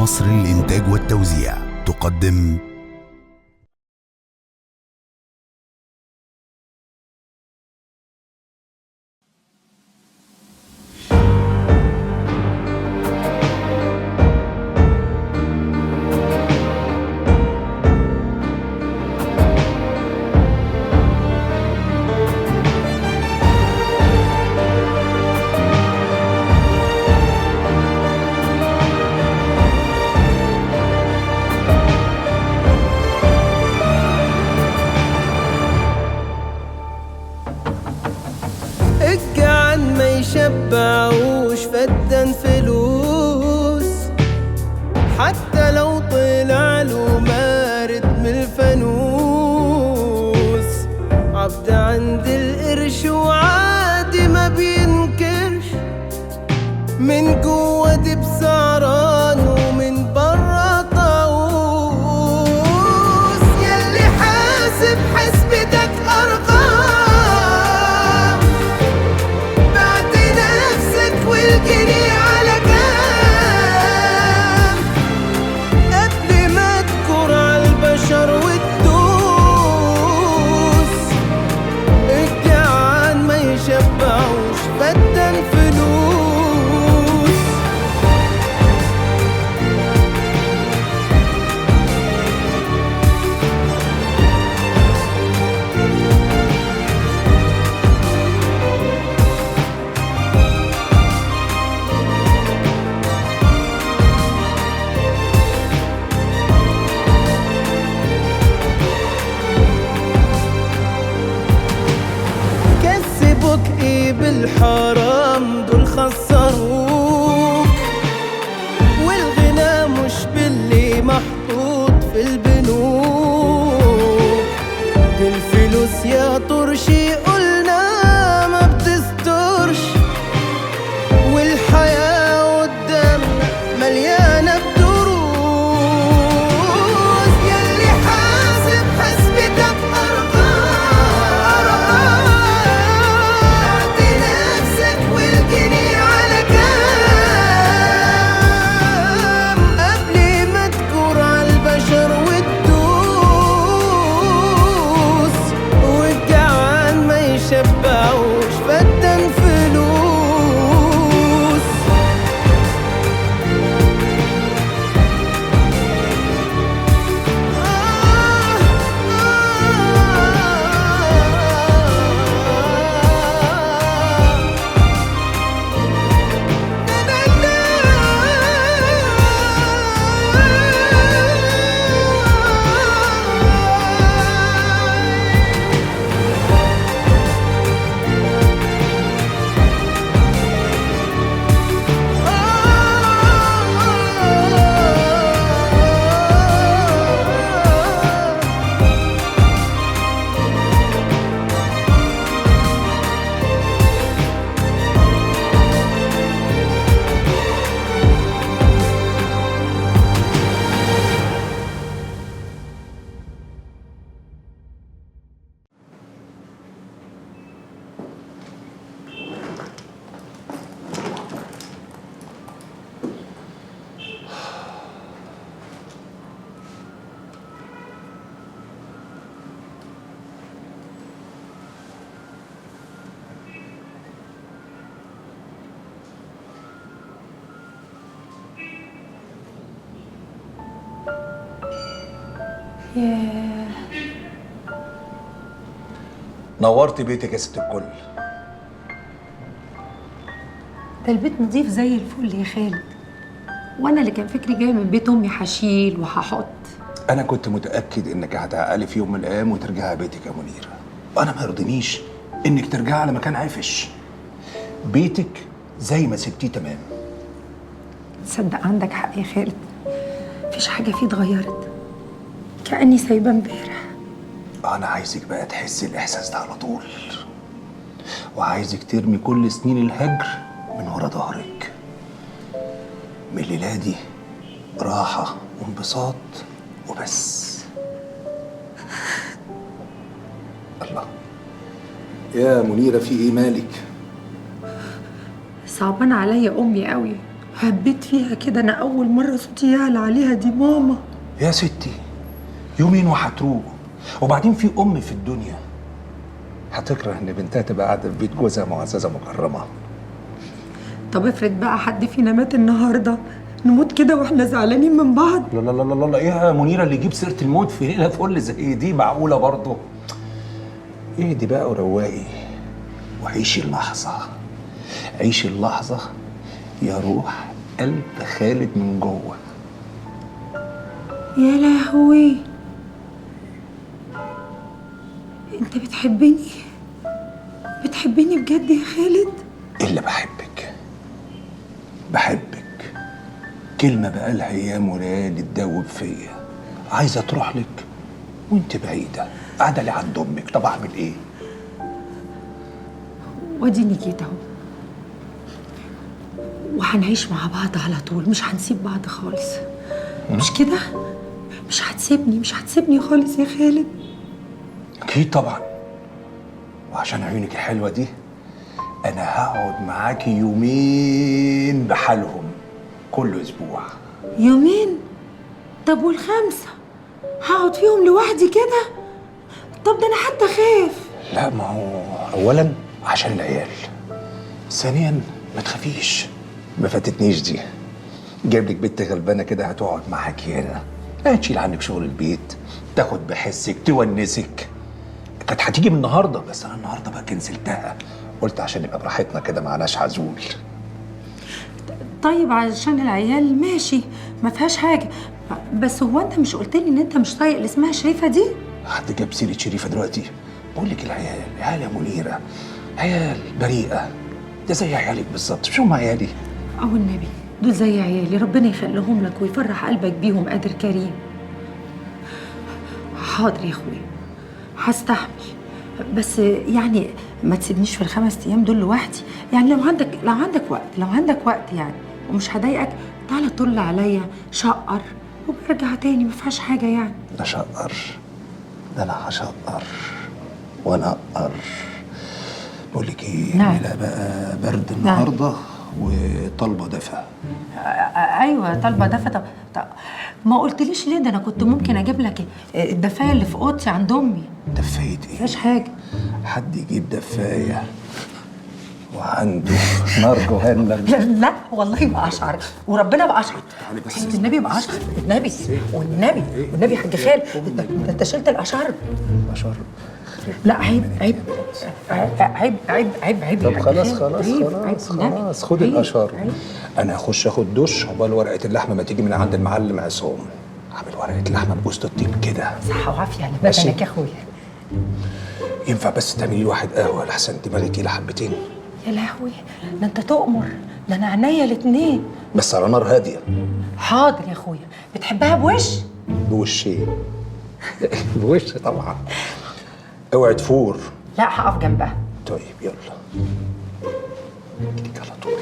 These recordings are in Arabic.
مصر للإنتاج والتوزيع تقدم الجعان ما يشبعوش فدان فلوس، حتى لو طلع له مارد من الفانوس. عبد عند القرش وعادي ما بينكرش، من جوه دب سعران ومن برا طاووس. ياللي حاسب حسبتك أرقام، بعت نفسك والجنيه على كام، قبل ما تكر عالبشر وتدوس. الجعان ما يشبعوش فدان فلوس. كسبوك ايه بالحرام، دول خسروك. والغنى مش باللي محطوط في البنوك. دي الفلوس يا طرشي قلنا ما بتسترش، والحياة قدامنا مليانة بدروس. ياللي حاسب حسبتك أرقام، بعت نفسك والجنيه على كام، قبل ما تكور عالبشر وتدوس. والجعان ما يشبعوش فدان فلوس. ياه، نورتي بيتك يا ست الكل. ده البيت نضيف زي الفل يا خالد. وانا اللي كان فكري جاي من بيت امي هشيل وهحط. انا كنت متاكد انك هتعقلي في يوم من الايام وترجعي بيتك يا منيره، وانا ما يرضينيش انك ترجعي على مكان عفش. بيتك زي ما سبتيه تمام. تصدق عندك حق يا خالد، مفيش حاجه فيه اتغيرت، كاني سايبه امبارح. انا عايزك بقى تحسي الاحساس ده على طول، وعايزك ترمي كل سنين الهجر من ورا ظهرك. من الليله دي راحه وانبساط وبس. الله يا منيرة، في ايه مالك؟ صعبان عليا امي قوي، هبيت فيها كده. انا اول مره صوتي يعلى عليها دي ماما. يا ستي يومين وهتروق. وبعدين في ام في الدنيا هتكره ان بنتها تبقى قاعده في بيت جوزها معززه مكرمه. طب افرض بقى حد فينا مات النهارده، نموت كده واحنا زعلانين من بعض؟ لا لا لا لا لا، ايه يا منيره اللي يجيب سيره الموت في ليله فل زي دي؟ معقوله برضه؟ ايه دي بقى ورواقي وعيشي اللحظه. عيشي اللحظه يا روح قلب خالد من جوه. يا لهوي، انت بتحبني؟ بتحبني بجد يا خالد؟ إلا بحبك. بحبك كلمة بقالها أيام وليالي تدوب فيا. عايزة تروح لك وانت بعيدة قاعدة لي عند أمك. طب أعمل إيه؟ واديني جيت اهو، وهنعيش مع بعض على طول، مش هنسيب بعض خالص. مش كده؟ مش هتسيبني خالص يا خالد؟ أكيد طبعا. وعشان عيونك الحلوة دي أنا هقعد معاكي يومين بحالهم كل أسبوع. يومين؟ طب والخمسة هقعد فيهم لوحدي كده؟ طب ده أنا حتى خايف. لا، ما هو أولا عشان العيال، ثانيا ما تخافيش، ما فاتتنيش دي. جايب لك بنت غلبانة كده هتقعد معاكي هنا، هتشيل عنك شغل البيت، تاخد بحسك، تونسك. كانت هتيجي من النهارده بس انا النهارده بقى كنسلتها، قلت عشان نبقى براحتنا كده معناش عزول. طيب عشان العيال ماشي، ما فيهاش حاجة، بس هو أنت مش قلت لي إن أنت مش طايق اللي اسمها شريفة دي؟ حد جاب سيرة شريفة دلوقتي؟ بقول لك العيال عيال يا منيرة، عيال بريئة، ده زي عيالك بالظبط. مش هم عيالي؟ أو النبي دول زي عيالي، ربنا يخليهم لك ويفرح قلبك بيهم، قادر كريم. حاضر يا أخويا، هستحمل، بس يعني ما تسيبنيش في ال5 أيام دول لوحدي. يعني لو عندك وقت يعني ومش هضايقك، تعالى طل عليا شقر وبرجع تاني، ما فيهاش حاجه يعني. ده شقر؟ ده انا هشقر وانقر. بقول لك ايه، نعم. لا بقى برد النهارده وطالبه دفا. ايوه طالبه دفا. طب ما قلتليش ليه؟ ده انا كنت ممكن اجيب لك الدفايه اللي في اوضتي عند امي. دفايه ايه؟ مفيهاش حاجه. حد يجيب دفايه وعنده نار جهنم؟ لا والله بقى اشعر، وربنا بقى اشعر، النبي بقى اشعر، والنبي حاج خالد، انت شلت الاشعر. اشعر؟ لا عيب عيب عيب عيب عيب عيب. طب خلاص خد الاشعار. انا هخش اخد دش عقبال ورقه اللحمه ما تيجي من عند المعلم عصام. اعمل ورقه لحمه بجوز الطيب كده. صحه وعافيه على بدنك يا اخويا. ينفع بس تعملي لي واحد قهوه لحسن دماغي تقيله حبتين؟ يا لهوي، ده انت تؤمر، ده انا عينيا الاتنين. بس على نار هاديه. حاضر يا اخويا. بتحبها بوش؟ بوشين. بوش طبعا. اوعي تفور. لا هقف جنبها. طيب يلا ايدك على طول.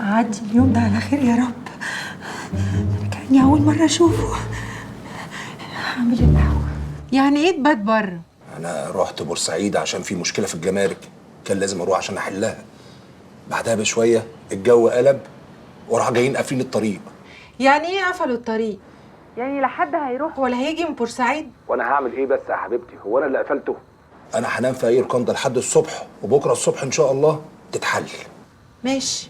عدي اليوم ده على خير يا رب. كأني أول مرة أشوفه. هعمل القهوة. يعني إيه تبات بره؟ انا رحت بورسعيد عشان في مشكله في الجمارك، كان لازم اروح عشان احلها. بعدها بشويه الجو قلب وراح جايين قافلين الطريق. يعني إيه قفلوا الطريق؟ يعني لا حد هيروح ولا هيجي من بورسعيد؟ وانا هعمل ايه بس يا حبيبتي؟ هو انا اللي قفلته؟ انا هنام في اي ركان ده لحد الصبح، وبكره الصبح ان شاء الله تتحل. ماشي.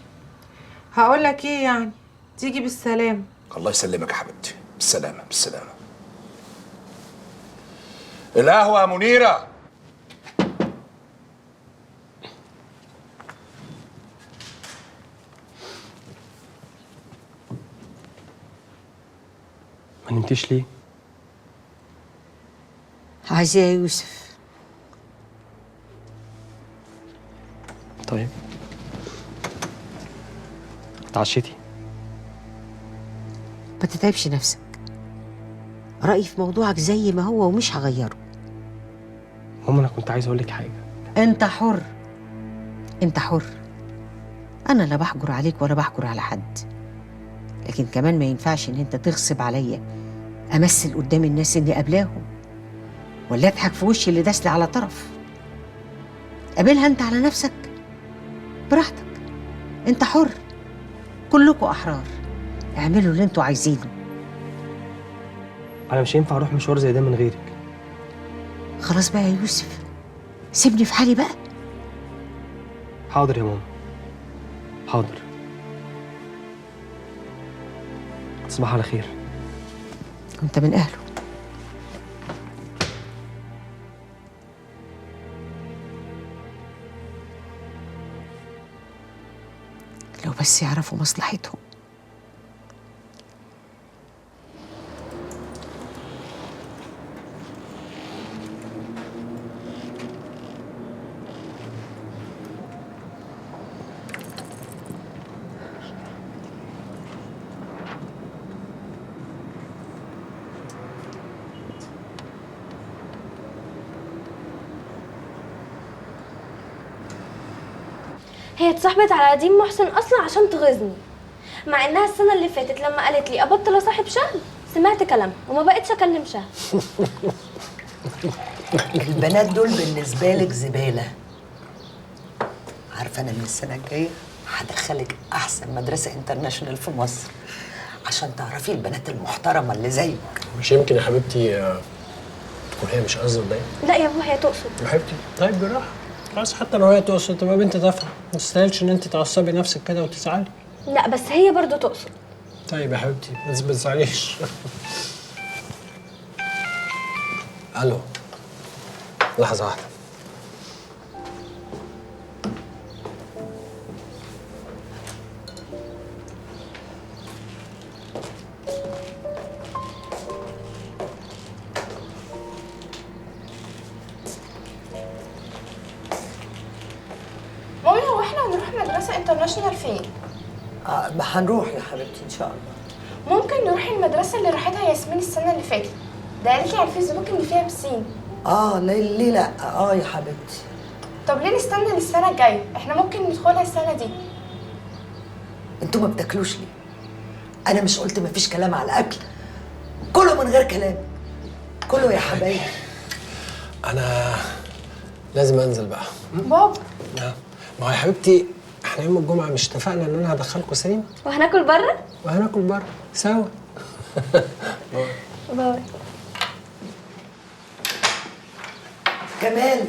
هقول لك إيه يعني؟ تيجي بالسلامة. الله يسلمك يا حبيبتي. بالسلامه بالسلامه. القهوه يا منيره. ما نمتيش ليه؟ عايزة يا يوسف. طيب اتعشيتي؟ ما تتعبش نفسك، رأيي في موضوعك زي ما هو ومش هغيره. ماما انا كنت عايز اقول لك حاجه. انت حر، انت حر. انا لا بحجر عليك ولا بحجر على حد، لكن كمان ما ينفعش ان انت تغصب عليا امثل قدام الناس اني قبلاهم، ولا اضحك في وشي اللي داسلي على طرف. قابلها انت على نفسك براحتك، انت حر، كلكم احرار، اعملوا اللي انتوا عايزينه. انا مش هينفع اروح مشوار زي ده من غيرك. خلاص بقى يا يوسف، سيبني في حالي بقى. حاضر يا ماما، حاضر. تصبح على خير. وانت من اهله. لو بس يعرفوا مصلحتهم. هي اتصاحبت على قديم محسن اصلا عشان تغيظني، مع انها السنه اللي فاتت لما قالت لي ابطل اصاحب شهد سمعت كلامها وما بقتش اكلم شهد. البنات دول بالنسبه لك زباله. عارفه انا من السنه الجايه هدخلك احسن مدرسه انترناشونال في مصر عشان تعرفي البنات المحترمه اللي زيك. مش يمكن يا حبيبتي تكون هي مش قصدك ده؟ لا يا ابو هي تقصد. يا حبيبتي طيب بالراحه، خلاص حتى لو هي تقصد تبقى بنت تافهه، ما تستاهلش ان انت تعصبي نفسك كده وتزعلي. لا بس هي برضو تقصد. طيب يا حبيبتي بس ما تزعليش. الو، لحظه واحده. مامي هو احنا هنروح مدرسة انترناشونال فين؟ هنروح يا حبيبتي ان شاء الله. ممكن نروح المدرسة اللي راحتها ياسمين السنة اللي فاتت، ده قالت لي على الفيسبوك ان فيها بسين. ليه لا؟ يا حبيبتي. طب ليه نستنى للسنة الجاية؟ احنا ممكن ندخلها السنة دي. انتوا ما بتاكلوش ليه؟ انا مش قلت مفيش كلام على الاكل؟ كله من غير كلام، كله يا حبايبي. انا لازم انزل بقى. بابا ما هو يا حبيبتي احنا يوم الجمعه مش اتفقنا ان انا هدخلكوا سينما وهناكل بره؟ وهناكل بره سوا. باي. كمال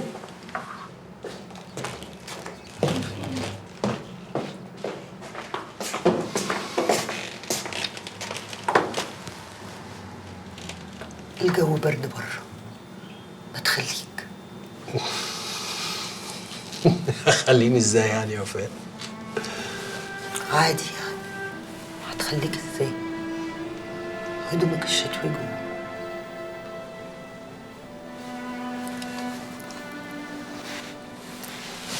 الجو برد بره، ما تخليك. خليني ازاي يعني يا وفاء؟ عادي يعني، هتخليك ازاي؟ هدومك الشتوي جوه.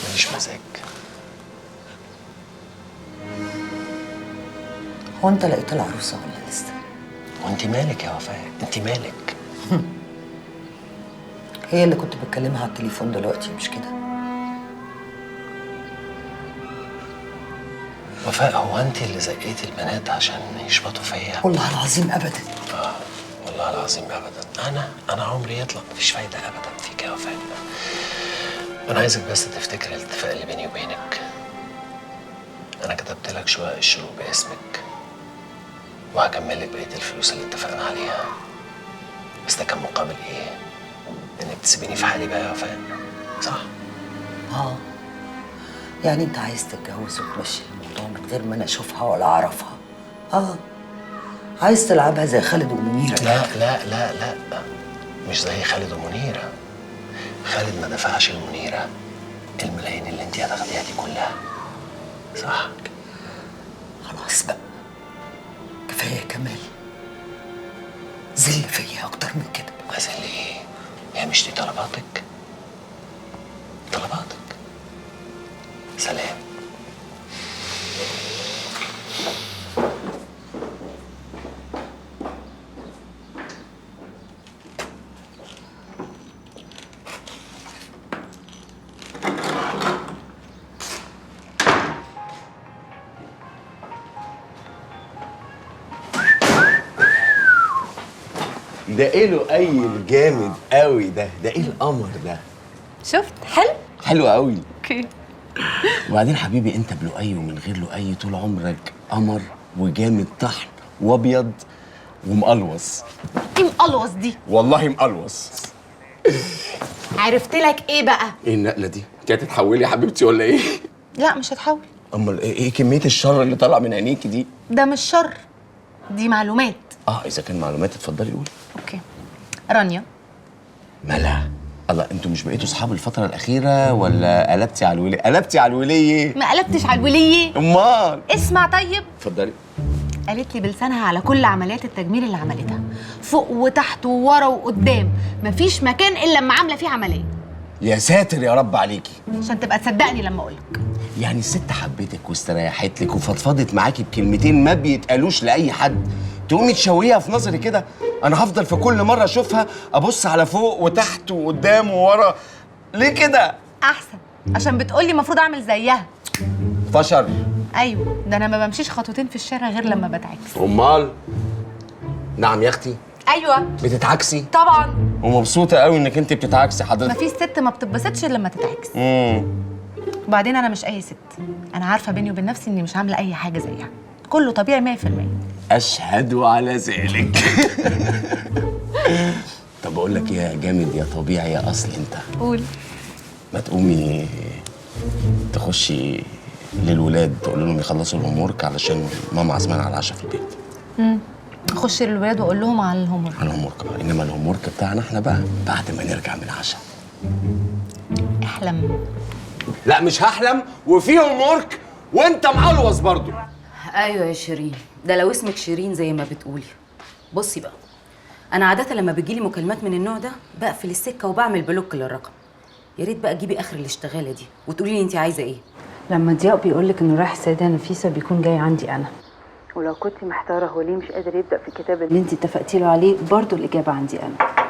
ماليش مزاج. هو انت لقيت العروسه ولا لسه؟ وانت مالك يا وفاء؟ انت مالك؟ هي اللي كنت بتكلمها على التليفون دلوقتي مش كده؟ وفاء هو انت اللي زقيتي البنات عشان يشبطوا فيا؟ والله العظيم ابدا. والله العظيم ابدا. انا عمري يطلع مفيش فايده ابدا فيك يا وفاء. انا عايزك بس تفتكر الاتفاق اللي بيني وبينك. انا كتبت لك شقق الشروق باسمك وهكمل لك بقيه الفلوس اللي اتفقنا عليها، بس ده كان مقابل ايه؟ انك تسيبيني في حالي بقى يا وفاء، صح؟ يعني انت عايز تتجوز وتمشي الموضوع من غير ما انا اشوفها ولا اعرفها؟ عايز تلعبها زي خالد ومنيره؟ لا لا لا لا، مش زي خالد ومنيره. خالد ما دفعش لمنيره الملايين اللي انت هتاخديها دي كلها، صح؟ خلاص بقى كفايه يا كمال، زل فيا اكتر من كده. ازل ايه؟ هي مش دي طلباتك؟ طلباتك. سلام. ده ايه له قيل جامد قوي ده ايه القمر ده؟ شفت حلو؟ حلو قوي. اوكي. وبعدين حبيبي انت بلؤي ومن غير لؤي طول عمرك قمر وجامد طحن وابيض ومقلوص. ايه مقلوص دي؟ والله مقلوص. عرفت لك ايه بقى؟ ايه النقله دي؟ انت هتتحولي يا حبيبتي ولا ايه؟ لا مش هتحول. امال ايه كميه الشر اللي طالعه من عينيكي دي؟ ده مش شر، دي معلومات. اذا كان معلومات اتفضلي قولي. اوكي. رانيا مالها؟ الله، انتوا مش بقيتوا اصحاب الفتره الاخيره ولا قلبتي على الوليه؟ قلبتي على الوليه؟ ما قلبتش على الوليه. امال اسمع طيب. اتفضلي. قالت لي بلسانها على كل عمليات التجميل اللي عملتها، فوق وتحت وورا وقدام، مفيش مكان الا لما عامله فيه عمليه. يا ساتر يا رب عليكي. عشان تبقى تصدقني لما اقولك. يعني الست حبتك واستريحت لك وفضفضت معاكي بكلمتين ما بيتقالوش لاي حد، تقومي تشويها في نظري كده؟ انا هفضل في كل مره اشوفها ابص على فوق وتحت وقدام وورا. ليه كده؟ احسن عشان بتقولي المفروض اعمل زيها. فشر. ايوه، ده انا ما بمشيش خطوتين في الشارع غير لما بتعكس. امال؟ نعم يا اختي. ايوه بتتعكسي؟ طبعا. ومبسوطه قوي انك انت بتتعكسي حضرتك. مفيش ست ما بتتبسطش الا لما تتعكس. وبعدين انا مش اي ست، انا عارفه بيني وبين نفسي اني مش عامله اي حاجه زيها، كله طبيعي 100%. اشهد على ذلك. طب اقول لك يا جامد يا طبيعي يا اصل انت، قول. ما تقومي تخشي للولاد تقول لهم يخلصوا الهومورك علشان ماما عازمانا على العشاء في البيت. اخش للولاد واقول لهم على الهومورك. على الهومورك انما الهومورك بتاعنا احنا بقى بعد ما نرجع من العشاء. احلم. لا مش هحلم، وفي هومورك وانت مقلوص برضو. ايوه يا شيرين، ده لو اسمك شيرين زي ما بتقولي. بصي بقى، انا عاده لما بتجيلي مكالمات من النوع ده بقفل السكه وبعمل بلوك للرقم. يا ريت بقى تجيبي اخر الاشتغاله دي وتقولي لي انت عايزه ايه. لما ضياء بيقول لك انه رايح السيده نفيسه بيكون جاي عندي انا، ولو كنت محتاره هو ليه مش قادر يبدا في الكتاب اللي انت اتفقتي له عليه، برضه الاجابه عندي انا.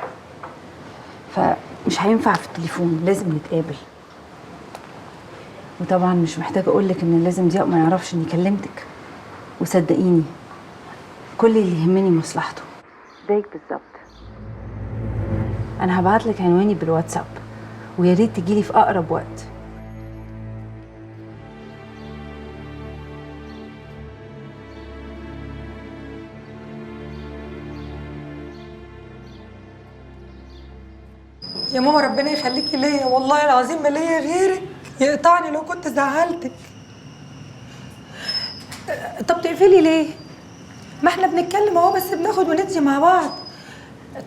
فمش هينفع في التليفون، لازم نتقابل. وطبعا مش محتاجه اقول لك ان لازم ضياء ما يعرفش اني كلمتك، وصدقيني كل اللي يهمني مصلحته زيك بالظبط. انا هبعت لك عنواني بالواتساب، ويا ريت تجيلي في اقرب وقت. يا ماما ربنا يخليكي ليا، والله العظيم ما ليا غيرك، يقطعني لو كنت زعلتك. طب تقفلي ليه؟ ما احنا بنتكلم اهو، بس بناخد وندي مع بعض.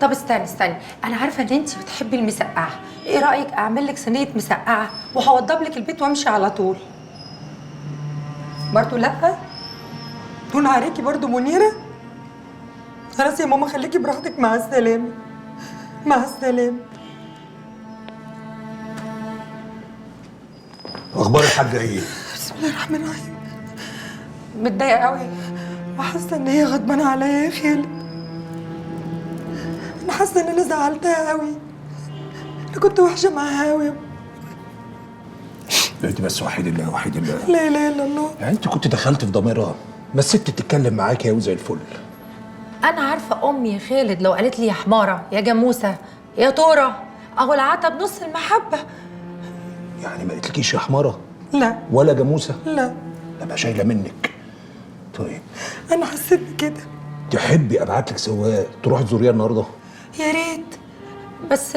طب استني، انا عارفه ان انت بتحبي المسقعه، ايه رايك اعمل لك صينيه مسقعه وهوضب لك البيت وامشي على طول؟ برضه لا؟ تون عليكي برضه منيره؟ خلاص يا ماما خليكي براحتك، مع السلامه. مع السلامه. اخبار الحاجه ايه؟ بسم الله الرحمن الرحيم. متضايقه قوي وحاسه ان هي غضبانه عليا يا خالد. انا حاسه ان انا زعلتها قوي، انا كنت وحشه معاها قوي. انت بس وحيد الله وحيد الله. لا اله الا الله. يعني انت كنت دخلت في ضميرها، ما الست بتتكلم معاك يا زي الفل. انا عارفه امي يا خالد لو قالت لي يا حماره يا جاموسه يا طوره اهو العتب نص المحبه. يعني ما قلتلكيش يا حماره؟ لا. ولا جاموسه؟ لا. ابقى شايله منك. طيب انا حسيت بكده. تحبي ابعت لك سواق تروح تزوريها النهارده؟ يا ريت، بس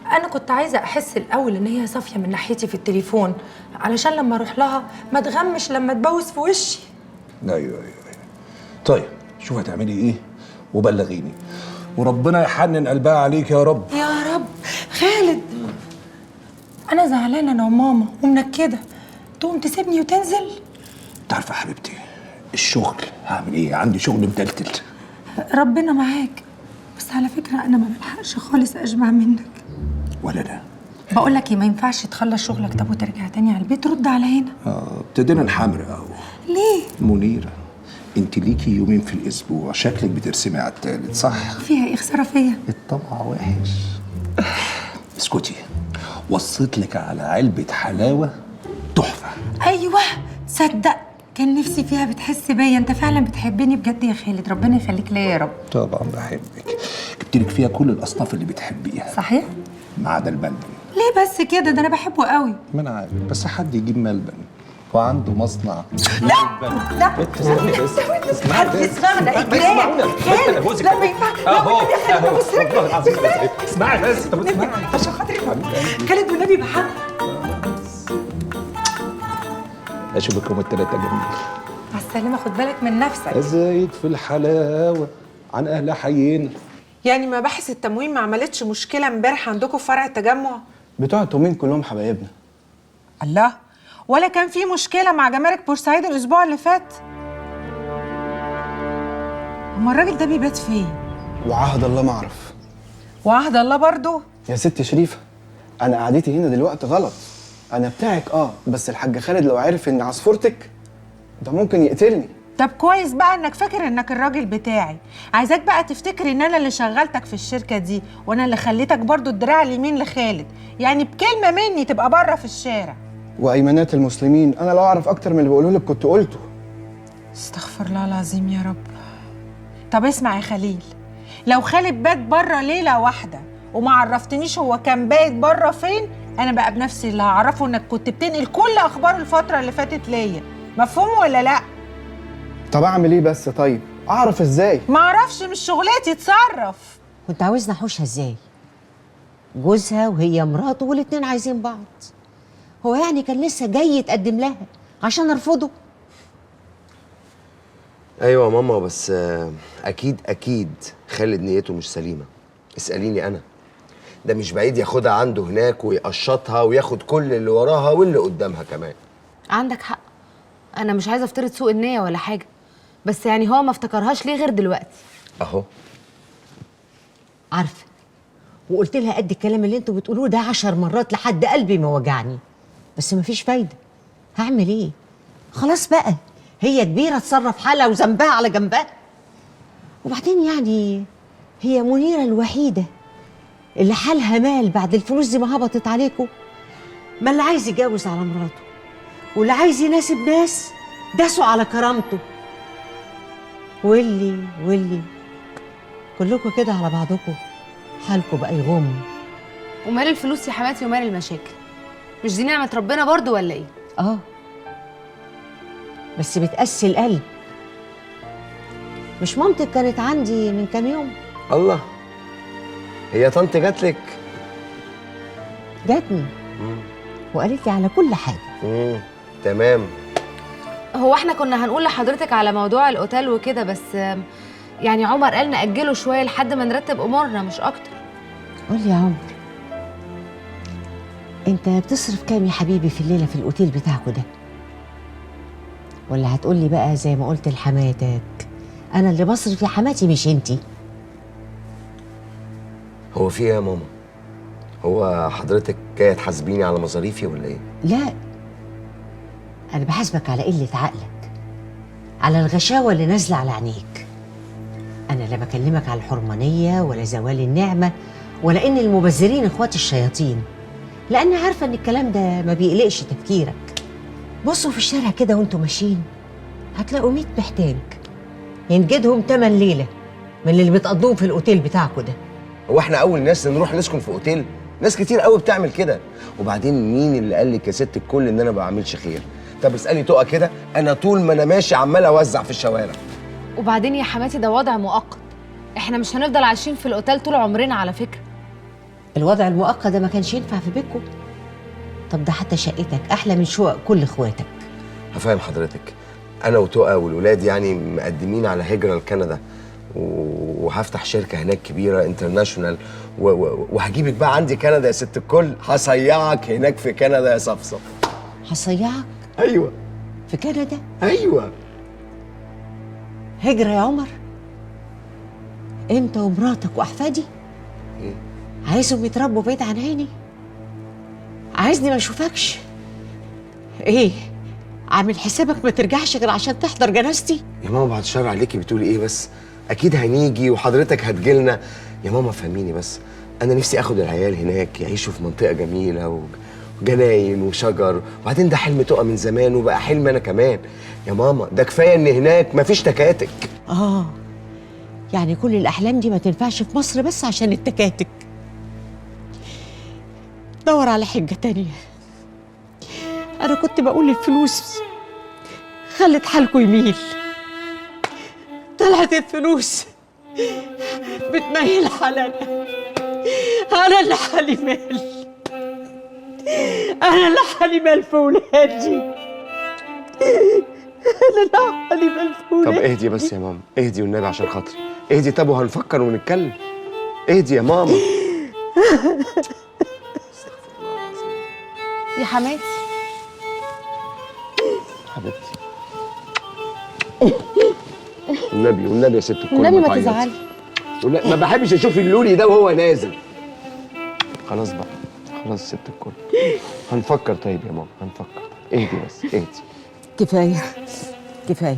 انا كنت عايزه احس الاول ان هي صافيه من ناحيتي في التليفون، علشان لما اروح لها ما تغمش لما تبوس في وشي. ايوه. طيب شوفي هتعملي ايه وبلغيني، وربنا يحنن قلبها عليك يا رب. يا رب. خالد انا زعلانه انا وماما ومنكده، تقوم تسيبني وتنزل؟ انت عارفه يا حبيبتي الشغل هعمل ايه؟ عندي شغل متلتل. ربنا معاك، بس على فكره انا ما بلحقش خالص اشبع منك. ولا ده؟ بقول لك ايه، ما ينفعش تخلص شغلك طب وترجع تاني على البيت، رد على هنا. ابتدينا نحمر اهو. ليه؟ منيره انت ليكي يومين في الاسبوع، شكلك بترسمي على التالت صح؟ فيها ايه؟ خساره فيا؟ الطبع وحش. اسكتي، وصيت لك على علبه حلاوه تحفه. ايوه صدق كان نفسي فيها، بتحس بيا، انت فعلا بتحبني بجد يا خالد، ربنا يخليك ليا يا رب. طبعا بحبك، جبت لك فيها كل الاصناف اللي بتحبيها. صحيح؟ ما عدا البلبن. ليه ليه بس كده؟ ده انا بحبه قوي. ما انا عارف، بس حد يجيب ملبن وعنده مصنع لا اسمعني بس اسمعني بس لا ما ينفعش. اهو والله العظيم اسمعي بس. طب اسمعي عشان خاطري خالد والنبي بحق. اشوفك يوم التلاتة جميل. مع السلامه، خد بالك من نفسك. زايد في الحلاوه عن اهل حينا. يعني مباحث التموين ما عملتش مشكله امبارح عندكم في فرع التجمع؟ بتوع التموين كلهم حبايبنا. الله، ولا كان في مشكله مع جمارك بورسعيد الاسبوع اللي فات؟ هما الراجل ده بيبات فين؟ وعهد الله ما اعرف. وعهد الله برضو؟ يا ست شريفه، انا قعدتي هنا دلوقتي غلط. انا بتاعك بس الحاج خالد لو عرف ان عصفورتك ده ممكن يقتلني. طب كويس بقى انك فاكر انك الراجل بتاعي. عايزاك بقى تفتكر ان انا اللي شغلتك في الشركه دي، وانا اللي خليتك برضو الدراع اليمين لخالد. يعني بكلمه مني تبقى بره في الشارع. وايمانات المسلمين، انا لو اعرف اكتر من اللي بقوله لك كنت قلته. استغفر الله العظيم يا رب. طب اسمع يا خليل، لو خالد بات بره ليله واحده وما عرفتنيش هو كان بايت بره فين، انا بقى بنفسي اللي هعرفه انك كنت بتنقل كل اخبار الفتره اللي فاتت ليا. مفهوم ولا لا؟ طب اعمل ايه بس؟ طيب اعرف ازاي؟ ما اعرفش، مش شغلتي، اتصرف. كنت عاوزني احوشها ازاي؟ جوزها وهي مراته والاتنين عايزين بعض. هو يعني كان لسه جاي يتقدم لها عشان ارفضه؟ ايوه يا ماما، بس اكيد خالد نيته مش سليمه. اساليني انا، ده مش بعيد ياخدها عنده هناك ويقشطها وياخد كل اللي وراها واللي قدامها كمان. عندك حق، انا مش عايزه افترض سوء النيه ولا حاجه، بس يعني هو ما افتكرهاش ليه غير دلوقتي؟ اهو عارفه، وقلت لها قد الكلام اللي انتوا بتقولوه ده 10 مرات لحد قلبي ما وجعني، بس مفيش فايده. هعمل ايه؟ خلاص بقى، هي كبيره تصرف حالها وذنبها على جنبها. وبعدين يعني هي منيره الوحيده اللي حالها مال بعد الفلوس دي ما هبطت عليكم. ما اللي عايز يتجوز على مراته واللي عايز يناسب ناس داسوا على كرامته، واللي كلكم كده على بعضكم حالكم بقى يغم. ومال الفلوس يا حماتي ومال المشاكل؟ مش دي نعمه ربنا برضو ولا ايه؟ بس بتقسي القلب. مش مامتك كانت عندي من كام يوم؟ الله، هي طنط جاتلك؟ جاتني وقالت لي على كل حاجه. تمام. هو احنا كنا هنقول لحضرتك على موضوع الاوتيل وكده، بس يعني عمر قال نأجله شويه لحد ما نرتب امورنا مش اكتر. قول لي يا عمر، انت بتصرف كام يا حبيبي في الليله في الاوتيل بتاعكوا ده؟ ولا هتقولي بقى زي ما قلت لحماتك انا اللي بصرف يا حماتي مش انتي؟ هو في ايه يا ماما؟ هو حضرتك جايه تحاسبيني على مصاريفي ولا ايه؟ لا، انا بحاسبك على قله عقلك، على الغشاوه اللي نازله على عينيك. انا لا بكلمك على الحرمانيه ولا زوال النعمه ولا ان المبذرين اخوات الشياطين، لاني عارفه ان الكلام ده ما بيقلقش تفكيرك. بصوا في الشارع كده وانتوا ماشيين هتلاقوا 100 محتاج ينجدهم 8 ليله من اللي بتقضوهم في الاوتيل بتاعكوا ده. هو احنا اول ناس نروح نسكن في اوتيل؟ ناس كتير قوي بتعمل كده. وبعدين مين اللي قال لك يا ست الكل ان انا ما بعملش خير؟ طب اسالي تقى كده، انا طول ما انا ماشي عمال اوزع في الشوارع. وبعدين يا حماتي ده وضع مؤقت، احنا مش هنفضل عايشين في الاوتيل طول عمرنا على فكره. الوضع المؤقت ده ما كانش ينفع في بيتكم؟ طب ده حتى شقتك احلى من شقق كل اخواتك. هفهم حضرتك، انا وتقى والولاد يعني مقدمين على هجره لكندا، وهفتح شركه هناك كبيره انترناشونال، وهجيبك بقى عندي كندا يا ست الكل. هصيعك هناك في كندا يا صفصف. هصيعك؟ ايوه. في كندا؟ ايوه. هجره يا عمر؟ انت ومراتك واحفادي؟ ايه؟ عايزهم يتربوا بعيد عن عيني؟ عايزني ما اشوفكش؟ ايه؟ عامل حسابك ما ترجعش غير عشان تحضر جنازتي؟ يا ماما بعد الشر عليكي بتقولي ايه بس؟ اكيد هنيجي وحضرتك هتجيلنا. يا ماما فهميني بس، انا نفسي اخد العيال هناك يعيشوا في منطقه جميله وجناين وشجر، وبعدين ده حلم تقى من زمان وبقى حلم انا كمان. يا ماما ده كفايه ان هناك مفيش تكاتك. يعني كل الاحلام دي ما تنفعش في مصر بس عشان التكاتك. تدور على حجة تانية. أنا كنت بقول الفلوس خلت حالكوا يميل، طلعت الفلوس بتميل حالنا. أنا اللي حالي مال، أنا اللي حالي مال في ولادي، أنا اللي حالي مال في ولادي. طب اهدي بس يا ماما، اهدي والنبي عشان خاطري، اهدي. طب وهنفكر ونتكلم. اهدي يا ماما. يا حماتي حبيبتي، والنبي يا ست الكل والنبي ما تعيطي. تزعلي. ما بحبش اشوف اللولي ده وهو نازل. خلاص بقى، خلاص ست الكل، هنفكر. طيب يا ماما هنفكر. اهدي بس اهدي. كفاية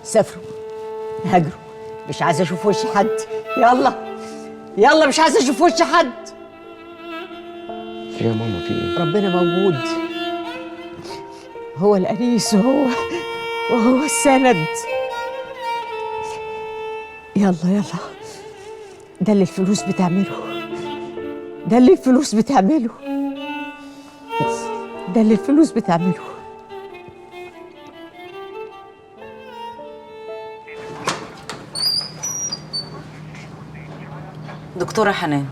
سافروا، هاجروا، مش عايزة أشوف وش حد. يلا مش عايزة أشوف وش حد. في يا ماما في ايه؟ ربنا موجود، هو الأنيس وهو السند. يلا ده اللي الفلوس بتعمله، ده اللي الفلوس بتعمله، ده اللي الفلوس بتعمله. دكتورة حنان.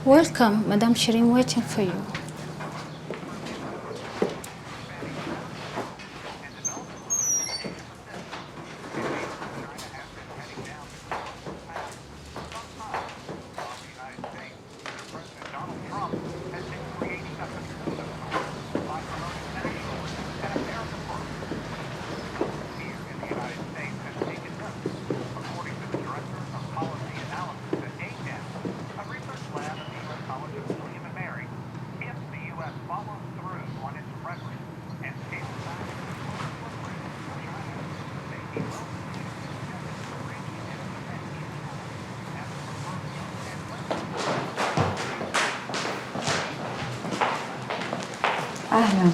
Welcome, Madam Shireen, waiting for you. أهلا.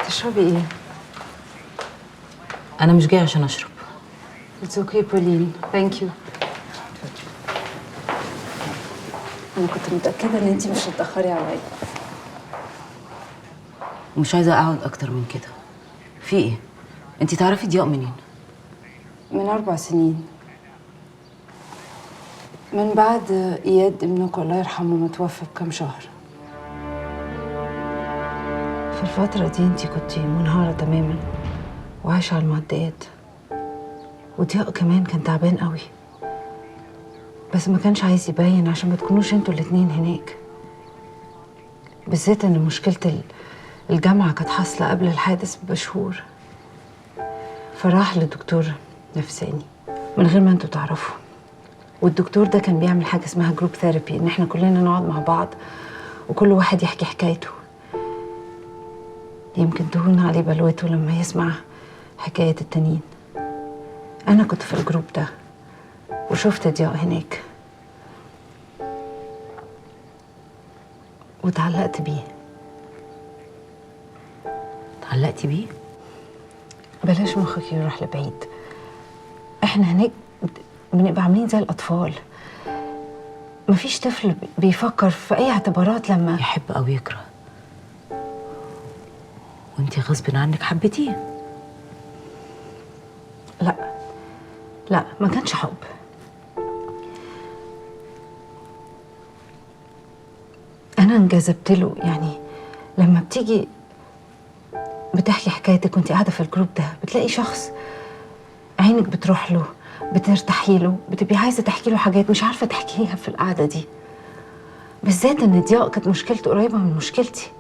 تشربي إيه؟ أنا مش جاية عشان أشرب. It's okay, Pauline. Thank you. أنا كنت متأكدة إن أنتي مش هتأخري عليا. ومش عايزة أقعد أكتر من كده. في إيه؟ أنتي تعرفي ضياء منين؟ من 4 سنين، من بعد إياد ابنك الله يرحمه ما توفى بكام شهر. في الفترة دي انتي كنتي منهارة تماما وعايشة على المعديات، وضياء كمان كان تعبان قوي، بس ما كانش عايز يبين عشان ما تكونوش انتوا الاتنين هناك، بالذات ان مشكلة الجامعة كانت حاصلة قبل الحادث بشهور. فراح لدكتور نفساني من غير ما انتوا تعرفوا، والدكتور ده كان بيعمل حاجة اسمها جروب ثيرابي، ان احنا كلنا نقعد مع بعض وكل واحد يحكي حكايته، يمكن تهون عليه بلوته لما يسمع حكاية التانيين. أنا كنت في الجروب ده وشفت ضياء هناك وتعلقت بيه. اتعلقتي بيه؟ بلاش مخك يروح لبعيد، احنا هناك بنبقى عاملين زي الأطفال، مفيش طفل بيفكر في أي اعتبارات لما يحب أو يكره، وانتي غصب عنك حبيتيه. لا ما كانش حب، أنا انجذبت له. يعني لما بتيجي بتحكي حكايتك وانتي قاعدة في الجروب ده بتلاقي شخص عينك بتروح له، بترتاحي له، بتبقي عايزة تحكي له حاجات مش عارفة تحكيها في القعدة دي، بالذات ان ضياء كانت مشكلته قريبة من مشكلتي.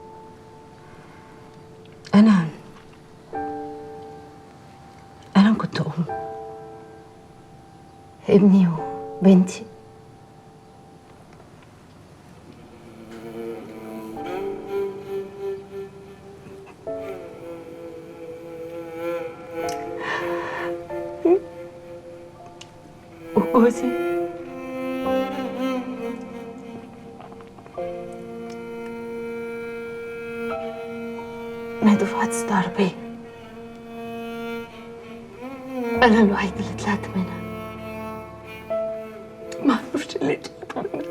أنا كنت أم، ابني وبنتي. وجوزي ماتوا في حادثة عربية، أنا الوحيدة اللي طلعت منها، ما أعرفش اللي طلعت منها.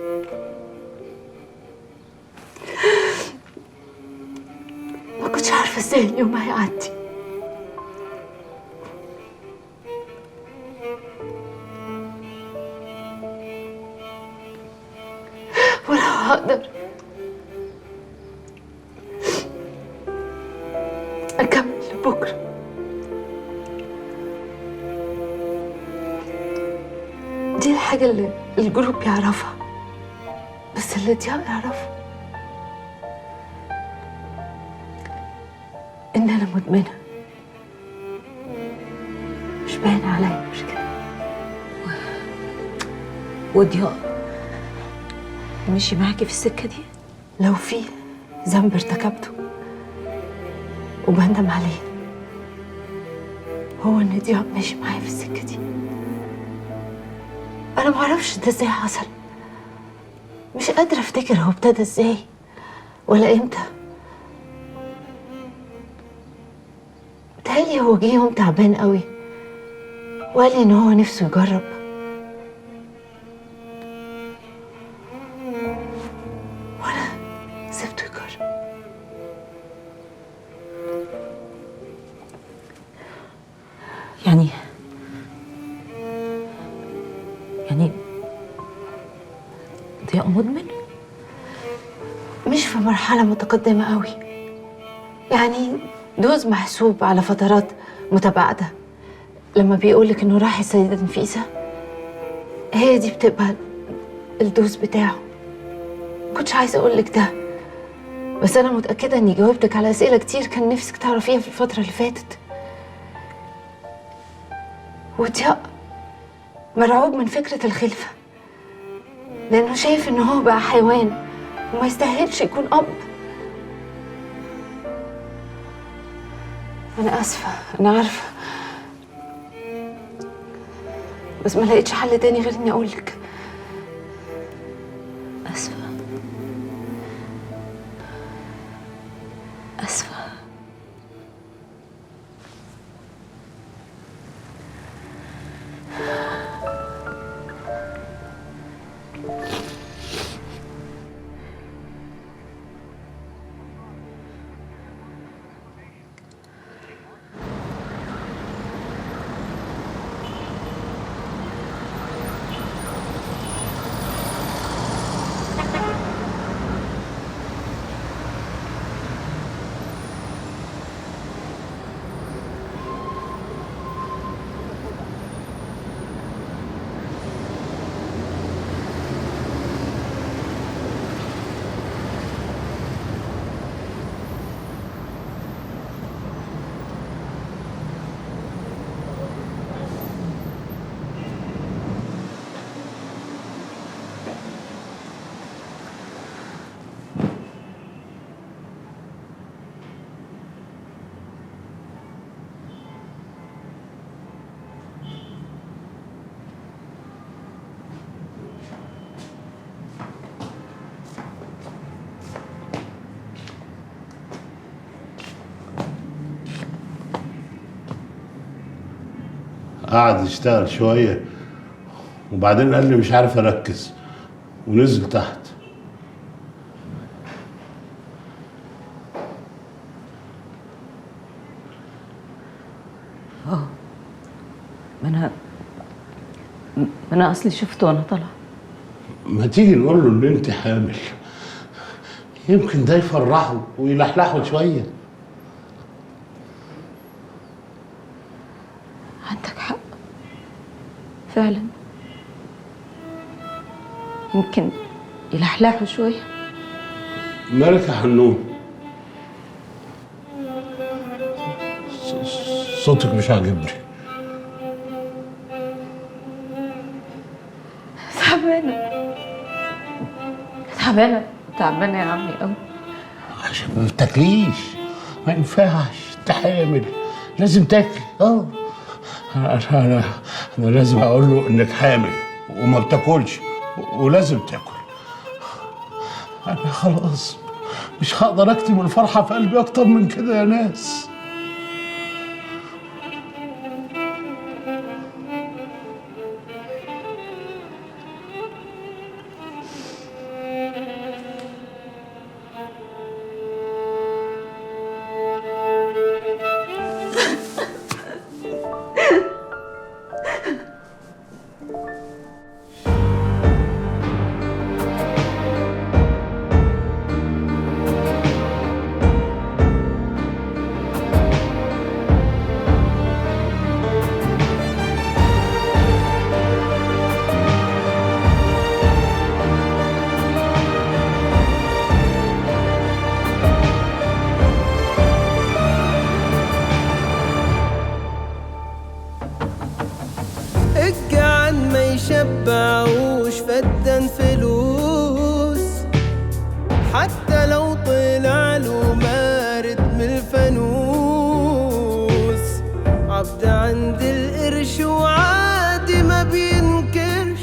عارفة ازاي اليوم هيعدي. ولو هقدر أكمل لبكرة دي الحاجة اللي الجروب يعرفها، بس اللي ضياء يعرفها إن أنا مدمنة. مش باين عليا مش كده؟ وضياء مشي معاكي في السكة دي؟ لو في ذنب ارتكبته وبندم عليه هو إن ضياء ماشي معايا في السكة دي. أنا معرفش ده ازاي حصل، مش قادرة أفتكر هو ابتدى ازاي ولا إمتى. بتهيألي هو جه يوم تعبان قوي وقال لي إن هو نفسه يجرب، وأنا سبته يجرب. يعني ضياء مدمن؟ مش في مرحلة متقدمة قوي، يعني دوز محسوب على فترات متباعدة. لما بيقولك إنه راح السيدة نفيسة هي دي بتبقى الدوز بتاعه. مكنتش عايزة أقولك ده، بس أنا متأكدة إني جاوبتك على أسئلة كتير كان نفسك تعرفيها في الفترة اللي فاتت. وضياء مرعوب من فكرة الخلفة لأنه شايف إنه هو بقى حيوان وما يستاهلش يكون أب. أنا آسفة، أنا عارفة، بس ما لقيتش حل تاني غير إني أقولك. آسفة آسفة. قعد يشتغل شوية وبعدين قال لي مش عارف أركز ونزل تحت. ما أنا أصلي شفته وأنا طالعة. ما تيجي نقول له إن أنت حامل، يمكن ده يفرحه ويلحلحه شوية. عندك حق فعلا، يمكن يلحلحوا شوية. مالك يا حنون؟ صوتك مش عاجبني. تعبانة يا عمي قوي. عشان ما بتاكليش، ما ينفعش تحامل، لازم تاكلي. انا لازم اقول له انك حامل وما بتاكلش ولازم تاكل. انا خلاص مش هقدر اكتم الفرحه في قلبي اكتر من كده يا ناس. الجعان ما يشبعوش فدان فلوس، حتى لو طلع له مارد من الفانوس. عبد عند القرش وعادي ما بينكرش،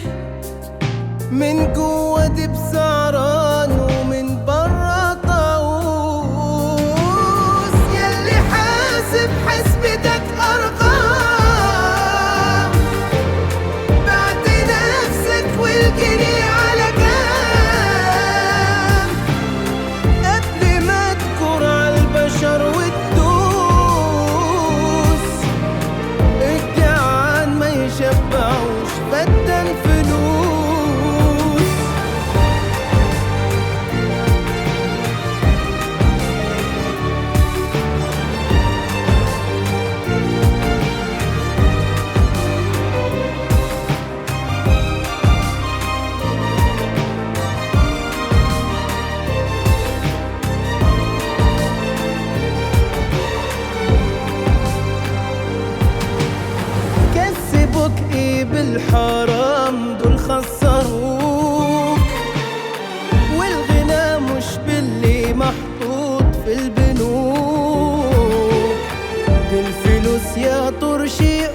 من جوه دي بسعران ومن بره طاووس. ياللي حاسب حسبتك ارقام، بعت نفسك والجنيه على كام، قبل ما تكر على البشر وتدوس. الجعان ما يشبعوش فدان فلوس. كسبوك ايه بالحرام، دول خسروك. والغنى مش باللي محطوط في البنوك، دي الفلوس يا طرشي